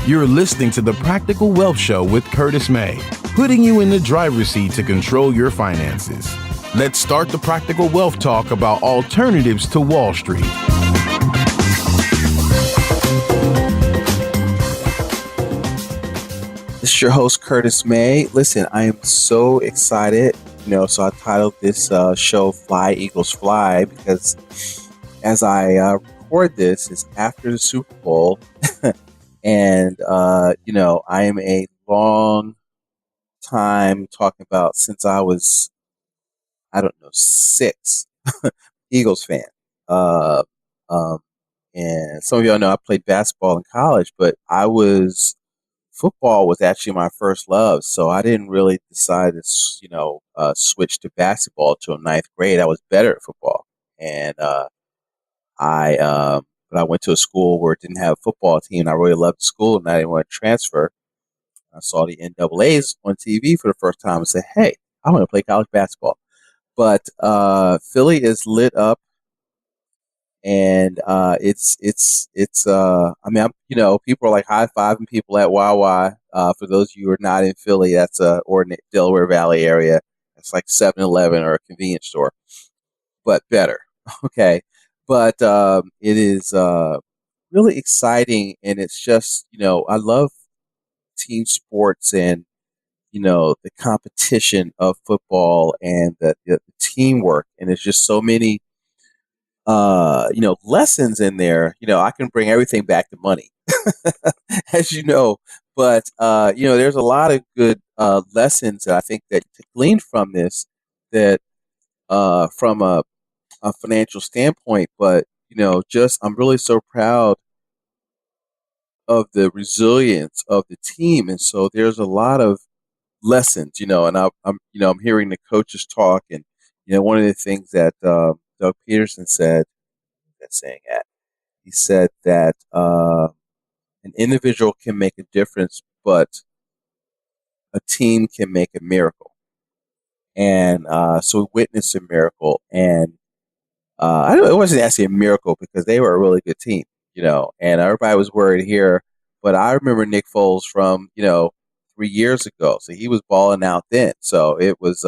You're listening to the Practical Wealth Show with Curtis May, putting you in the driver's seat to control your finances. Let's start the Practical Wealth Talk about alternatives to Wall Street. This is your host, Curtis May. Listen, I am so excited. So I titled this show Fly Eagles Fly because as I record this, it's after the Super Bowl. And, I am a long time talking about since I was, 6, Eagles fan. And some of y'all know I played basketball in college, but football was actually my first love. So I didn't really decide to, switch to basketball till ninth grade. I was better at football. And but I went to a school where it didn't have a football team. And I really loved the school and I didn't want to transfer. I saw the NAAs on TV for the first time and said, hey, I want to play college basketball. But Philly is lit up. And people are like high-fiving people at Wawa. For those of you who are not in Philly, that's or Delaware Valley area. It's like 7-Eleven or a convenience store, but better. Okay. But it is really exciting, and it's just, I love team sports and, the competition of football and the teamwork. And there's just so many, lessons in there. I can bring everything back to money, as you know. But, there's a lot of good lessons that I think that to glean from this that from a financial standpoint, but I'm really so proud of the resilience of the team, and so there's a lot of lessons, and I'm hearing the coaches talk, and one of the things that Doug Peterson said, he said that an individual can make a difference, but a team can make a miracle, and so we witnessed a miracle, and it wasn't actually a miracle because they were a really good team, and everybody was worried here. But I remember Nick Foles from, 3 years ago. So he was balling out then. So it was,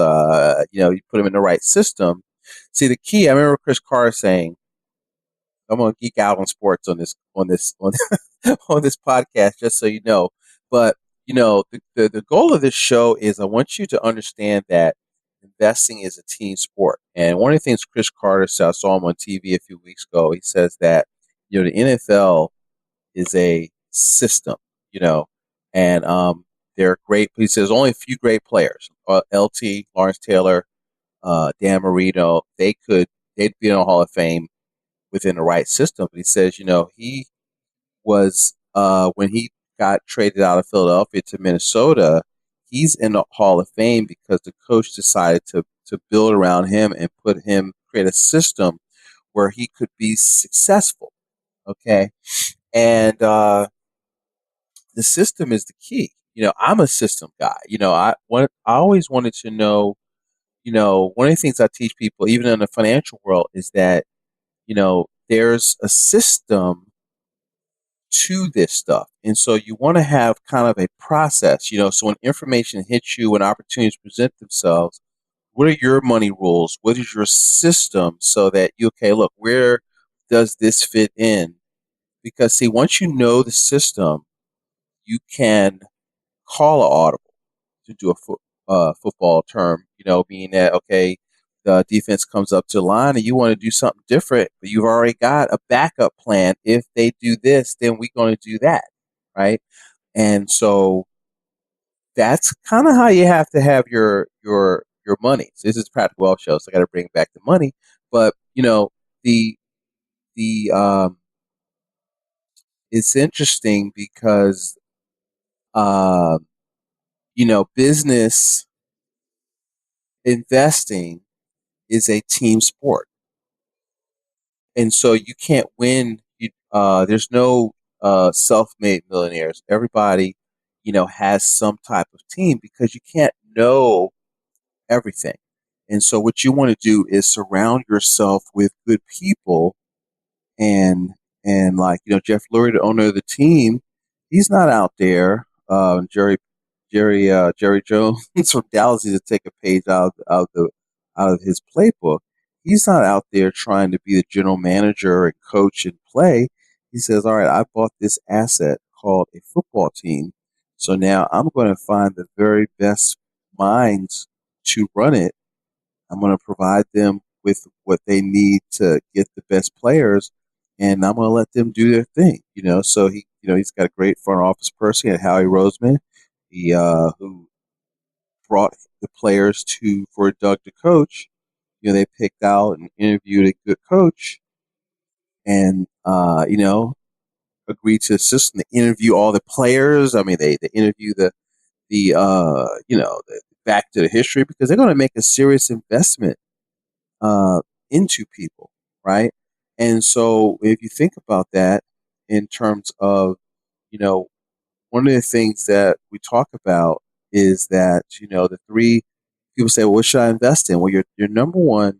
you put him in the right system. See, the key, I remember Chris Carr saying, I'm going to geek out on sports on this on this podcast, just so you know. But, the goal of this show is I want you to understand that investing is a team sport. And one of the things Chris Carter said, I saw him on TV a few weeks ago, he says that, the NFL is a system, and they're great. He says only a few great players, LT, Lawrence Taylor, Dan Marino, they'd be in a Hall of Fame within the right system. But he says, he was, when he got traded out of Philadelphia to Minnesota, he's in the Hall of Fame because the coach decided to build around him and create a system where he could be successful. Okay. And the system is the key. I'm a system guy. I always wanted to know, one of the things I teach people, even in the financial world, is that, there's a system to this stuff. And so you want to have kind of a process, so when information hits you, when opportunities present themselves, what are your money rules? What is your system so that look, where does this fit in? Because see, once you know the system, you can call an audible to do a football term, meaning that, okay, the defense comes up to the line and you want to do something different, but you've already got a backup plan. If they do this, then we're going to do that, right? And so that's kind of how you have to have your money. So this is Practical Wealth Show, so I got to bring back the money. But the it's interesting because business investing is a team sport. And so you can't win. There's no self-made millionaires. Everybody, has some type of team because you can't know everything. And so what you want to do is surround yourself with good people and like, Jeff Lurie, the owner of the team, He's not out there. Jerry Jones from Dallas needs to take a page out of his playbook. He's not out there trying to be the general manager and coach and play. He says, "All right, I bought this asset called a football team, so now I'm going to find the very best minds to run it. I'm going to provide them with what they need to get the best players, and I'm going to let them do their thing." So he's got a great front office person at Howie Roseman, who brought the players to for Doug to coach. They picked out and interviewed a good coach, and agreed to assist and to interview all the players. I mean, they interview the back to the history, because they're going to make a serious investment uh, into people, right? And so if you think about that in terms of, you know, one of the things that we talk about is that, the three people say, well, what should I invest in? Well, your number one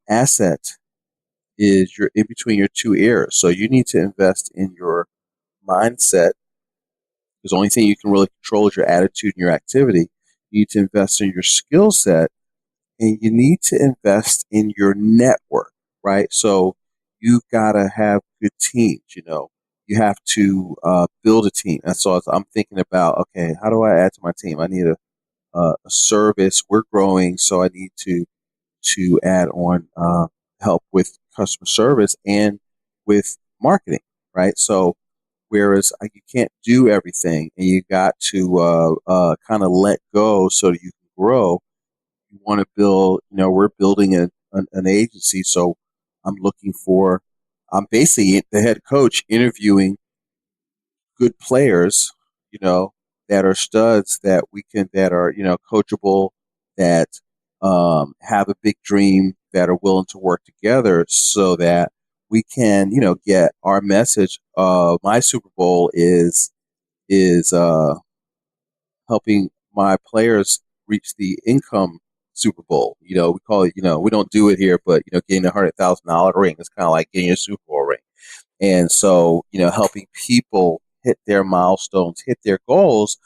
asset is your in between your two ears. So you need to invest in your mindset, because the only thing you can really control is your attitude and your activity. You need to invest in your skill set, and you need to invest in your network, right? So you've got to have good teams. You have to build a team. That's all I'm thinking about. Okay, how do I add to my team? I need a service. We're growing, so I need to add on help with customer service and with marketing, right? So whereas you can't do everything, and you got to kind of let go so that you can grow. You want to build, we're building an agency. So I'm basically the head coach interviewing good players, you know, that are studs that are, coachable, that have a big dream, that are willing to work together so that we can, get our message. My Super Bowl is helping my players reach the income Super Bowl. We call it, we don't do it here, but getting $100,000 ring is kind of like getting a Super Bowl ring. And so, helping people hit their milestones, hit their goals.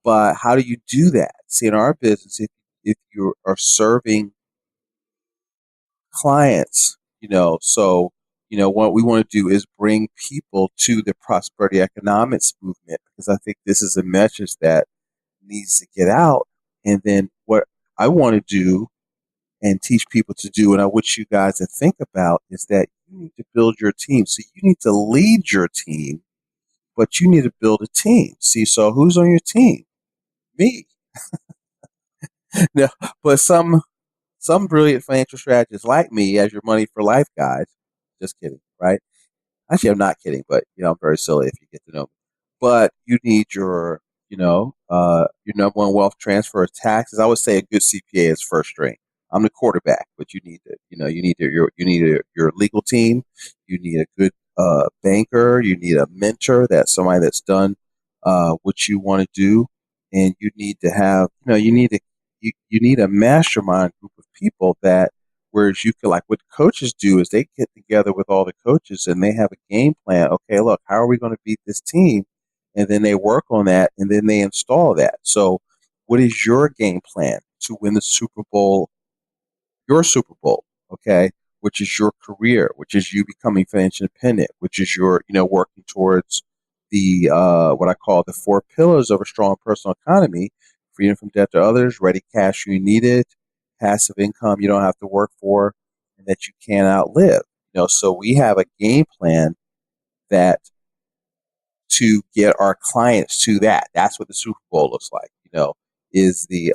But how do you do that? See, in our business, if you are serving clients, what we want to do is bring people to the prosperity economics movement, because I think this is a message that needs to get out. And then what I want to do and teach people to do, and I want you guys to think about, is that you need to build your team. So you need to lead your team, but you need to build a team. See, so who's on your team? Me. No, but some brilliant financial strategists like me as your money for life guys. Just kidding, right? Actually, I'm not kidding, but I'm very silly if you get to know me. But you need your number one wealth transfer is taxes. I would say a good CPA is first string. I'm the quarterback, but you need your legal team. You need a good banker. You need a mentor, that's somebody that's done what you want to do, and you need to have you need a mastermind group of people that. Whereas you could, like what coaches do is they get together with all the coaches and they have a game plan. Okay, look, how are we going to beat this team? And then they work on that and then they install that. So what is your game plan to win the Super Bowl, your Super Bowl, okay? Which is your career, which is you becoming financially independent, which is your, working towards the what I call the four pillars of a strong personal economy: freedom from debt to others, ready cash when you need it, passive income you don't have to work for, and that you can't outlive. So we have a game plan that to get our clients to that. That's what the Super Bowl looks like. Is the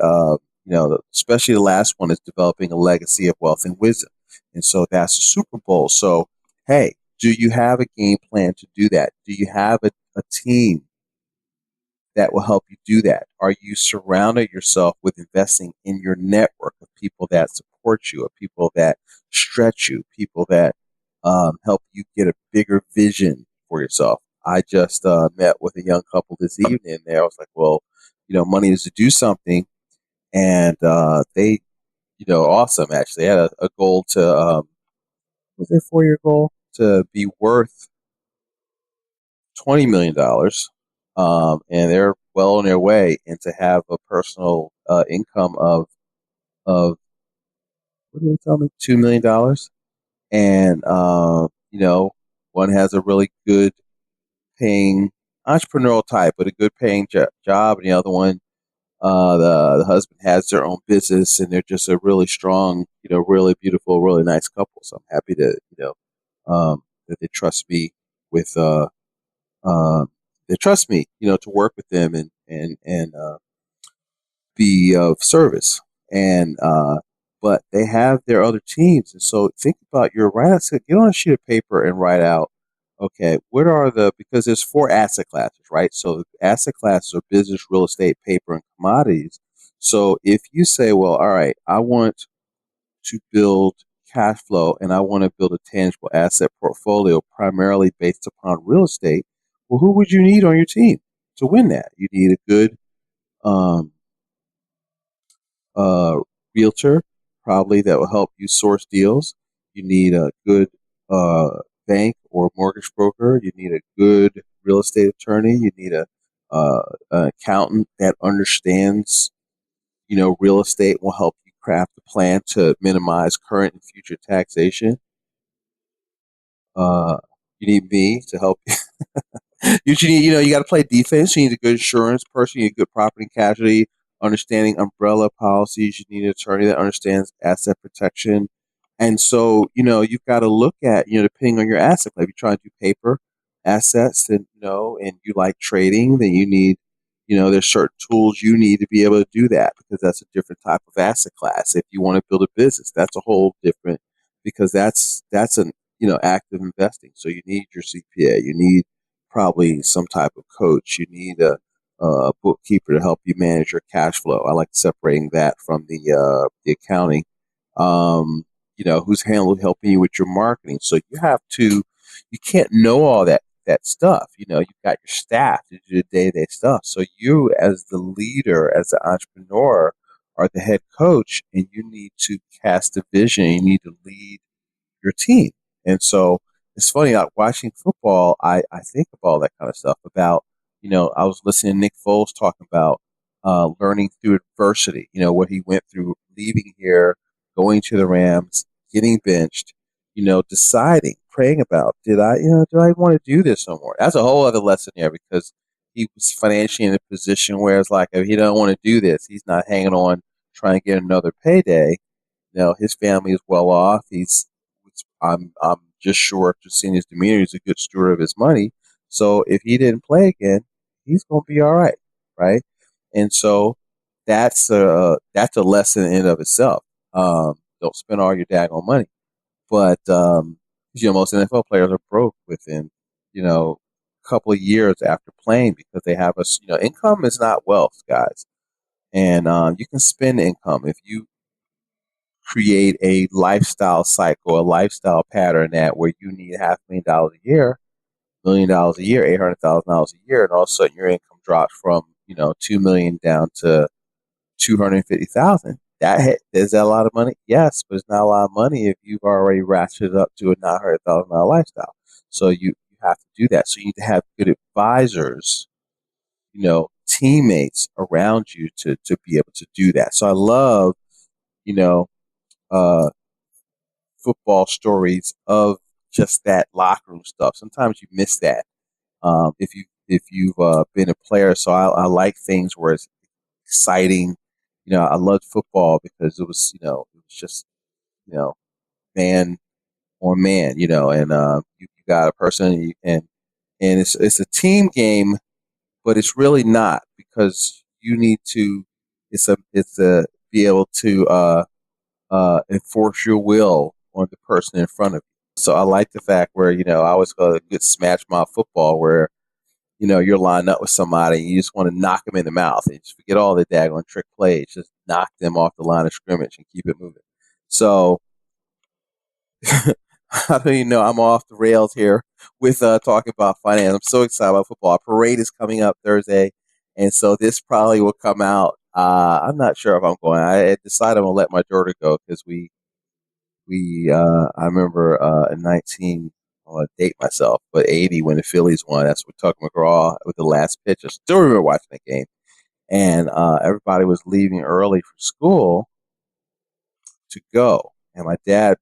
especially the last one is developing a legacy of wealth and wisdom, and so that's the Super Bowl. So hey, do you have a game plan to do that? Do you have a team that will help you do that? Are you surrounded yourself with investing in your network of people that support you, of people that stretch you, people that help you get a bigger vision for yourself? I just met with a young couple this evening. There, I was like, well, money is to do something, and they, awesome. Actually, they had a goal to was their 4-year goal to be worth $20 million, and they're well on their way, and to have a personal income of what did they tell me, $2 million, and one has a really good paying entrepreneurial type, but a good paying job, and the other one, the husband has their own business, and they're just a really strong, really beautiful, really nice couple. So I'm happy to, that they trust me with, uh, to work with them and be of service. And but they have their other teams, and so think about your write out. Get on a sheet of paper and write out. Okay, what are the, because there's four asset classes, right? So the asset classes are business, real estate, paper, and commodities. So if you say, well, all right, I want to build cash flow and I want to build a tangible asset portfolio primarily based upon real estate, well, who would you need on your team to win that? You need a good um, uh, realtor, probably, that will help you source deals. You need a good bank or mortgage broker. You need a good real estate attorney. You need an accountant that understands, real estate, will help you craft a plan to minimize current and future taxation. Uh, you need me to help you. You got to play defense. You need a good insurance person. You need good property and casualty, understanding umbrella policies. You need an attorney that understands asset protection. And so, you've got to look at, depending on your asset. Like if you try to do paper assets, and, and you like trading, then you need, there's certain tools you need to be able to do that, because that's a different type of asset class. If you want to build a business, that's a whole different, because that's an, active investing. So you need your CPA. You need probably some type of coach. You need a bookkeeper to help you manage your cash flow. I like separating that from the accounting. Who's helping you with your marketing. So you can't know all that stuff. You've got your staff to do the day-to-day stuff. So you, as the leader, as the entrepreneur, are the head coach, and you need to cast a vision. You need to lead your team. And so it's funny, like watching football, I think of all that kind of stuff about, I was listening to Nick Foles talking about learning through adversity, what he went through leaving here, going to the Rams, getting benched, deciding, praying about, do I want to do this no more? That's a whole other lesson here, because he was financially in a position where it's like, if he don't want to do this, he's not hanging on trying to get another payday. His family is well off. I'm just sure, just seeing his demeanor, he's a good steward of his money. So if he didn't play again, he's going to be all right, right? And so that's a lesson in and of itself. Don't spend all your daggone money. But most NFL players are broke within, a couple of years after playing, because they have income is not wealth, guys. And you can spend income if you create a lifestyle cycle, a lifestyle pattern that where you need $500,000 a year, $1 million a year, $800,000 a year, and all of a sudden your income drops from 2 million down to 250,000. Is that a lot of money? Yes, but it's not a lot of money if you've already ratcheted up to a $900,000 lifestyle. So you have to do that. So you need to have good advisors, teammates around you to be able to do that. So I love, you know, uh, football stories of just that locker room stuff. Sometimes you miss that if you've been a player. So I like things where it's exciting. I loved football because it was just you know man on man. And you got a person, and it's a team game, but it's really not, because you need to. It's a be able to enforce your will on the person in front of you. So I like the fact where, I always call it a good smash mouth football, where, you're lined up with somebody and you just want to knock them in the mouth and just forget all the daggone trick plays, just knock them off the line of scrimmage and keep it moving. So I don't even know, I'm off the rails here with talking about finance. I'm so excited about football. Our parade is coming up Thursday, and so this probably will come out. I'm not sure if I'm going. I decided I'm gonna let my daughter go, because I remember in 19, want to date myself, but 80 when the Phillies won. That's what Tucker McGraw with the last pitch. I still remember watching that game. And everybody was leaving early for school to go. And my dad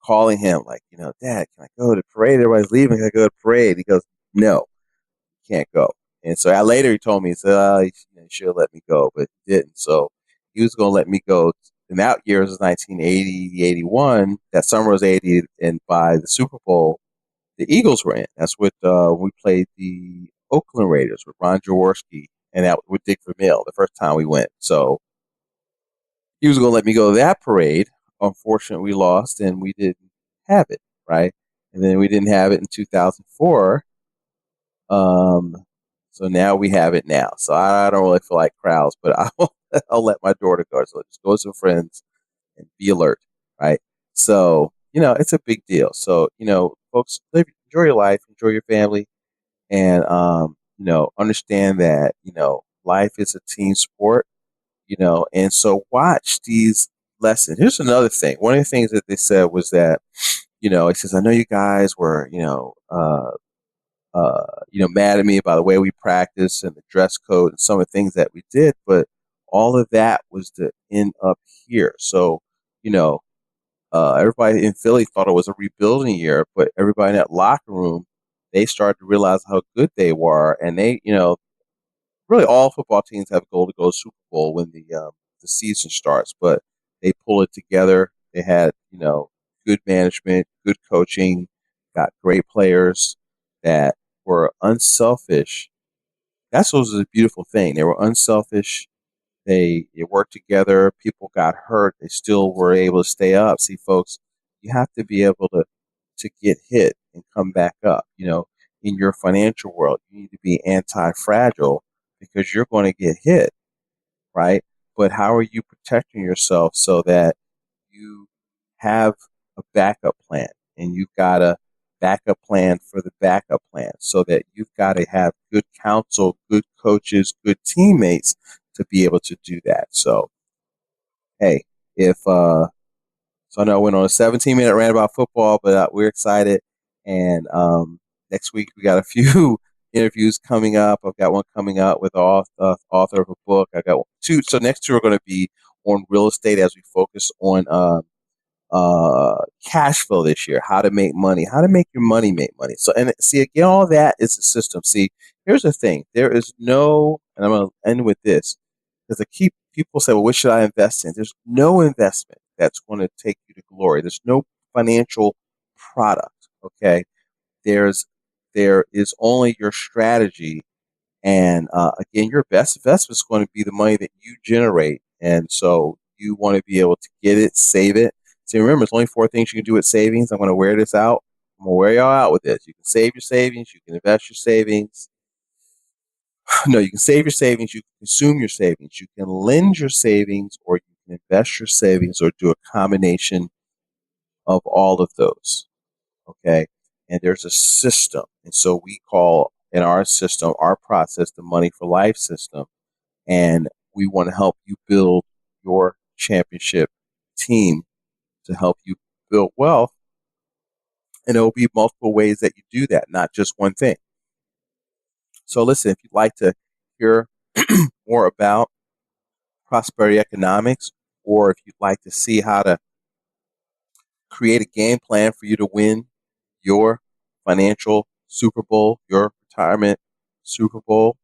calling him like, Dad, can I go to the parade? Everybody's leaving. Can I go to the parade? He goes, no, you can't go. And so later he told me, he said, he should have let me go, but he didn't. So he was going to let me go. And that year was 1980, 81. That summer was 80. And by the Super Bowl, the Eagles were in. That's what we played the Oakland Raiders with Ron Jaworski and that with Dick Vermeil the first time we went. So he was going to let me go to that parade. Unfortunately, we lost and we didn't have it, right? And then we didn't have it in 2004. So now we have it now. So I don't really feel like crowds, but I'll let my daughter go. So just go with some friends and be alert, right? So, it's a big deal. So, folks, enjoy your life, enjoy your family, and, understand that, life is a team sport, and so watch these lessons. Here's another thing. One of the things that they said was that, it says, I know you guys were, mad at me about the way we practice and the dress code and some of the things that we did, but all of that was to end up here. So, everybody in Philly thought it was a rebuilding year, but everybody in that locker room, they started to realize how good they were, and they, really all football teams have a goal to go to Super Bowl when the season starts, but they pull it together. They had, good management, good coaching, got great players that were unselfish. That's what was a beautiful thing. They were unselfish. They worked together. People got hurt. They still were able to stay up. See, folks, you have to be able to get hit and come back up. In your financial world, you need to be anti-fragile because you're going to get hit, right? But how are you protecting yourself so that you have a backup plan and you've got a backup plan for the backup plan so that you've got to have good counsel, good coaches, good teammates to be able to do that. So, hey, so I know I went on a 17-minute rant about football, but we're excited. And next week we got a few interviews coming up. I've got one coming up with the author of a book. I got two. So next two are going to be on real estate as we focus on cash flow this year, how to make money, how to make your money make money. So, and see, again, all that is a system. See, here's the thing. There is no, and I'm going to end with this, because people say, well, what should I invest in? There's no investment that's going to take you to glory. There's no financial product. Okay. There is only your strategy. And again, your best investment is going to be the money that you generate. And so you want to be able to get it, save it. See, remember, it's only 4 things you can do with savings. I'm going to wear this out. I'm going to wear y'all out with this. You can save your savings. You can invest your savings. No, you can save your savings. You can consume your savings. You can lend your savings, or you can invest your savings, or do a combination of all of those. Okay. And there's a system. And so we call in our system, our process, the Money for Life system. And we want to help you build your championship team to help you build wealth. And there will be multiple ways that you do that, not just one thing. So listen, if you'd like to hear more about prosperity economics, or if you'd like to see how to create a game plan for you to win your financial Super Bowl, your retirement Super Bowl,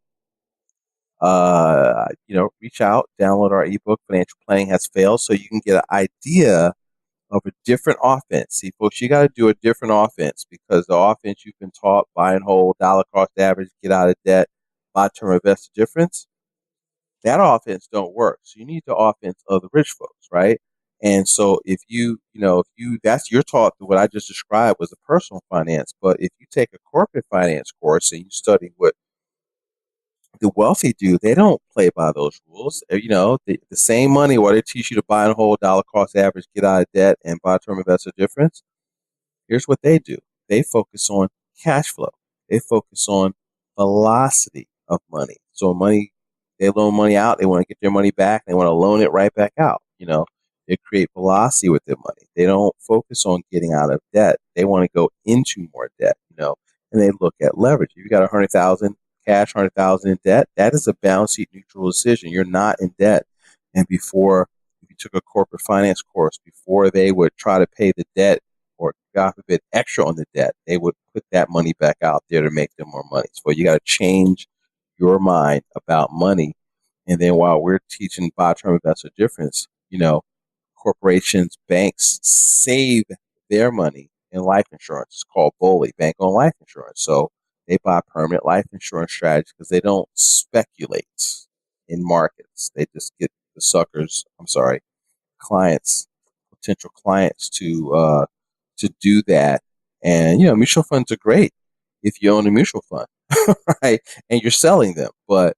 reach out, download our ebook, Financial Planning Has Failed, so you can get an idea of a different offense. See, folks, you got to do a different offense, because the offense you've been taught, buy and hold, dollar cost average, get out of debt, buy term, invest the difference, that offense don't work. So you need the offense of the rich folks, right? And so if you're taught what I just described was the personal finance, but if you take a corporate finance course and you study what the wealthy do, they don't play by those rules. The same money, where they teach you to buy and hold, dollar cost average, get out of debt, and buy term, invest the difference. Here's what they do. They focus on cash flow. They focus on velocity of money. So they loan money out, they want to get their money back, they want to loan it right back out. They create velocity with their money. They don't focus on getting out of debt. They want to go into more debt, and they look at leverage. If you got 100,000 cash, 100,000 in debt, that is a balance sheet neutral decision. You're not in debt. And before, if you took a corporate finance course, before they would try to pay the debt or God forbid extra on the debt, they would put that money back out there to make them more money. So you got to change your mind about money. And then while we're teaching bioterm investor difference, corporations, banks save their money in life insurance. It's called BOLI, bank-owned life insurance. So they buy permanent life insurance strategies because they don't speculate in markets. They just get clients, potential clients to do that. And mutual funds are great if you own a mutual fund, right? And you're selling them, but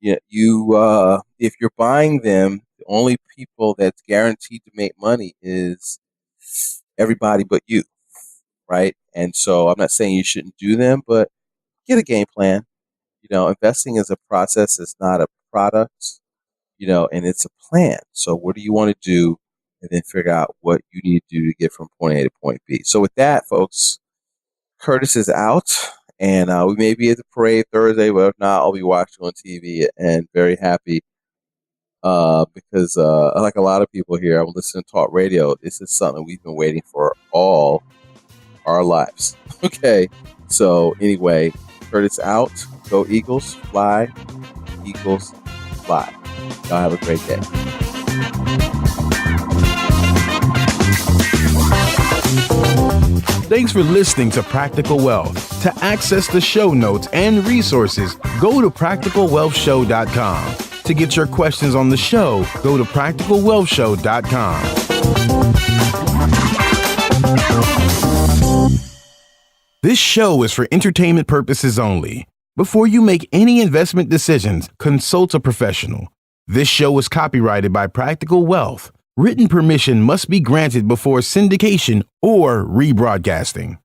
if you're buying them, the only people that's guaranteed to make money is everybody but you, right? And so I'm not saying you shouldn't do them, but get a game plan. Investing is a process. It's not a product, and it's a plan. So what do you want to do? And then figure out what you need to do to get from point A to point B. So with that, folks, Curtis is out. And we may be at the parade Thursday, but if not, I'll be watching on TV and very happy because like a lot of people here, I'm listening to talk radio. This is something we've been waiting for all our lives. Okay, so anyway, Curtis out. Go Eagles, fly. Eagles, fly. Y'all have a great day. Thanks for listening to Practical Wealth. To access the show notes and resources, go to practicalwealthshow.com. To get your questions on the show, go to practicalwealthshow.com. This show is for entertainment purposes only. Before you make any investment decisions, consult a professional. This show is copyrighted by Practical Wealth. Written permission must be granted before syndication or rebroadcasting.